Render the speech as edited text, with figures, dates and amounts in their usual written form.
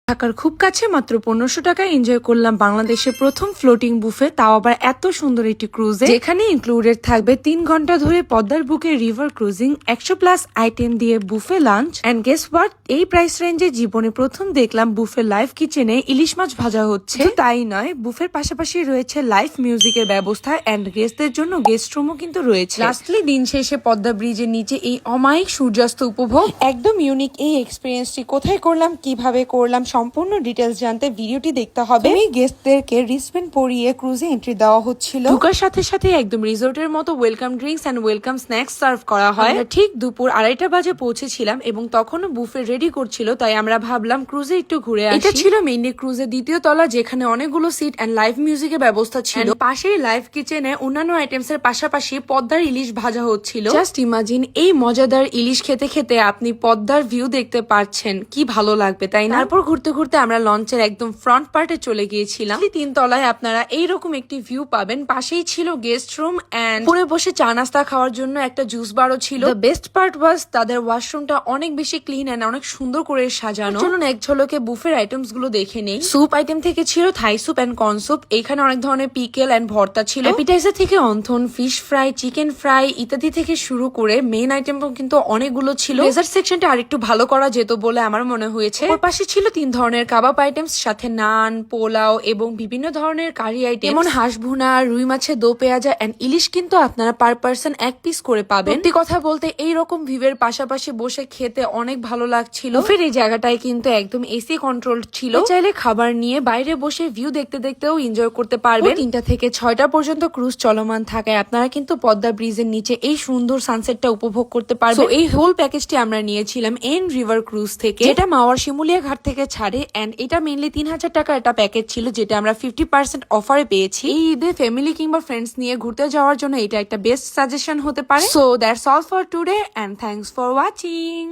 ঢাকার খুব কাছে মাত্র 1500 টাকায় এনজয় করলাম বাংলাদেশের প্রথম ফ্লোটিং বুফে, তাও আবার এত সুন্দর একটি ক্রুজে, যেখানে ইনক্লুডেড থাকবে 3 ঘন্টা ধরে পদ্মার বুকে রিভার ক্রুজিং, 100+ আইটেম দিয়ে buffet lunch. And guess what, এই প্রাইস রেঞ্জে জীবনে প্রথম দেখলাম বুফে লাইভ কিচেনে ইলিশ মাছ ভাজা হচ্ছে। তাই নয়, বুফের পাশাপাশি রয়েছে লাইভ মিউজিকের ব্যবস্থা এন্ড গেস্টদের জন্য গেস্ট রুমও কিন্তু রয়েছে। লাস্টলি দিন শেষে পদ্মা ব্রিজের নিচে এই অমায়িক সূর্যাস্ত উপভোগ, একদম ইউনিক এই এক্সপিরিয়েন্সটি কোথায় করলাম, কিভাবে করলাম, সম্পূর্ণ ডিটেলস জানতে ভিডিওটি দেখতে হবে। এই গেস্টদেরকে রিসবেন্ড পরিয়ে ক্রুজে এন্ট্রি দেওয়া হচ্ছিল। ঢোকার সাথে সাথে একদম রিসোর্টের মতো welcome drinks and welcome snacks serve করা হয়। ঠিক দুপুর 2:30 বাজে পৌঁছেছিলাম এবং তখনও বুফে রেডি করছিল, তাই আমরা ভাবলাম ক্রুজে একটু ঘুরে আসি। এটা ছিল মেইনলি ক্রুজের দ্বিতীয় তলা, যেখানে অনেকগুলো সিট এন্ড লাইভ মিউজিকের ব্যবস্থা ছিল। পাশেই লাইভ কিচেনে অন্যান্য আইটেমস এর পাশাপাশি পদ্মার ইলিশ ভাজা হচ্ছিল। জাস্ট ইমাজিন, এই মজাদার ইলিশ খেতে খেতে আপনি পদ্মার ভিউ দেখতে পাচ্ছেন, কি ভালো লাগবে তাই না? তারপর ঘুরতে ঘুরতে আমরা লঞ্চের একদম ফ্রন্ট পার্টে চলে গিয়েছিলাম। 3 তলায় আপনারা এইরকম একটি ভিউ পাবেন। পাশেই ছিল গেস্ট রুম এন্ড পুরে বসে চা নাস্তা খাওয়ার জন্য একটা জুস বারও ছিল। দ্য বেস্ট পার্ট ওয়াজ তাদের ওয়াশরুমটা অনেক বেশি ক্লিন এন্ড অনেক সুন্দর করে সাজানো। চলুন এক ঝলকে বুফের আইটেমস গুলো দেখে নেই। স্যুপ আইটেম থেকে ছিল Thai soup and corn soup. এখানে অনেক ধরনের পিকেল এন্ড ভর্তা ছিল। অ্যাপিটাইজার থেকে wonton, fish fry, chicken fry ইত্যাদি থেকে শুরু করে মেইন আইটেম কিন্তু অনেকগুলো ছিল। ডেজার্ট সেকশনটা আরেকটু ভালো করা যেত বলে আমার মনে হয়েছে। ওর পাশে ছিল 3 ধরনের কাবাব আইটেমস, সাথে নান, পোলাও এবং বিভিন্ন ধরনের কারি আইটেম, যেমন হাঁস ভুনা, রুই মাছের দো পেঁয়াজা এন্ড ইলিশ কিন্তু আপনারা পার পার্সন 1 পিস করে পাবেন। সত্যি কথা বলতে এইরকম ভিউয়ের পাশাপাশি বসে খেতে অনেক ভালো লাগছিল। ফের এই জায়গাটায় কিন্তু একদম এসি কন্ট্রোল ছিল, চাইলে খাবার নিয়ে বাইরে বসে ভিউ দেখতে দেখতেও এনজয় করতে পারবেন। 3টা থেকে 6টা পর্যন্ত ক্রুজ চলমান থাকায় আপনারা কিন্তু পদ্মা ব্রিজের নিচে এই সুন্দর সানসেটটা উপভোগ করতে পারবেন। এই হোল প্যাকেজটি আমরা নিয়েছিলাম এন রিভার ক্রুজ থেকে, যেটা মাওয়ার শিমুলিয়া ঘাট থেকে ছাড়ে এন্ড এটা মেইনলি 3000 টাকা একটা প্যাকেজ ছিল, যেটা আমরা 50% অফারে পেয়েছি। এই ঈদে ফ্যামিলি কিংবা ফ্রেন্ডস নিয়ে ঘুরতে যাওয়ার জন্য এটা একটা বেস্ট সাজেশন হতে পারে। So that's all for today and thanks for watching.